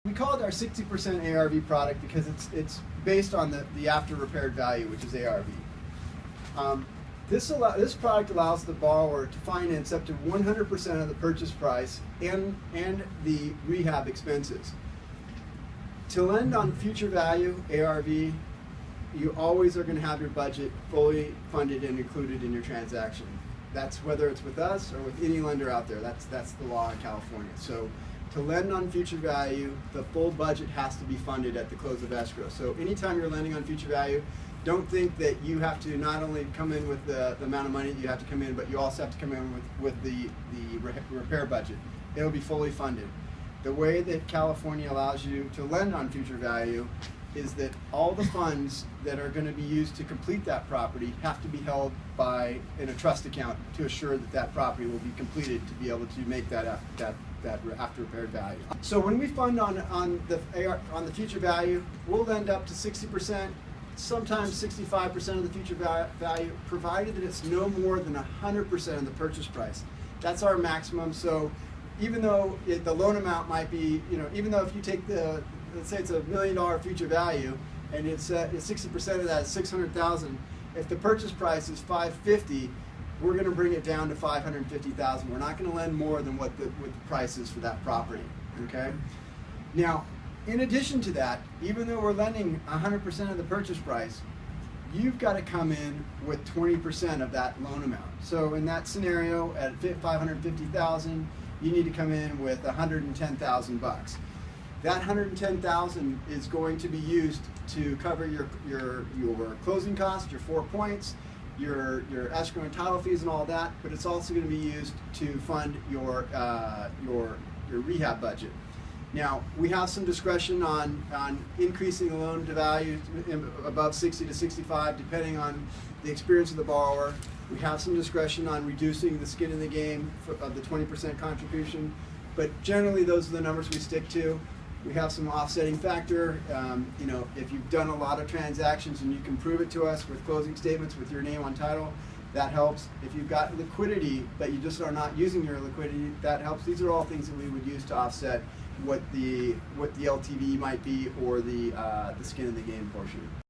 We call it our 60% ARV product because it's based on the after repaired value, which is ARV. This product allows the borrower to finance up to 100% of the purchase price and the rehab expenses. To lend on future value, ARV, you always are going to have your budget fully funded and included in your transaction. That's whether it's with us or with any lender out there. That's the law in California. So to lend on future value, the full budget has to be funded at the close of escrow. So anytime you're lending on future value, don't think that you have to not only come in with the amount of money that you have to come in, but you also have to come in with the repair budget. It'll be fully funded. The way that California allows you to lend on future value is that all the funds that are going to be used to complete that property have to be held in a trust account to assure that that property will be completed to be able to make that after repaired value. So when we fund on the future value, we'll lend up to 60%, sometimes 65% of the future value, provided that it's no more than 100% of the purchase price. That's our maximum. So even though the loan amount might be, even though if you take let's say it's $1 million future value, and it's 60% of that is $600,000. If the purchase price is $550,000, we're going to bring it down to $550,000. We're not going to lend more than what the price is for that property. Okay. Now, in addition to that, even though we're lending 100% of the purchase price, you've got to come in with 20% of that loan amount. So in that scenario, at $550,000, you need to come in with $110,000. That $110,000 is going to be used to cover your closing costs, your 4 points, your escrow and title fees and all that, but it's also going to be used to fund your rehab budget. Now, we have some discretion on increasing the loan to value above 60 to 65, depending on the experience of the borrower. We have some discretion on reducing the skin in the game of the 20% contribution, but generally those are the numbers we stick to. We have some offsetting factor. If you've done a lot of transactions and you can prove it to us with closing statements with your name on title, that helps. If you've got liquidity, but you just are not using your liquidity, that helps. These are all things that we would use to offset what the LTV might be or the skin in the game portion.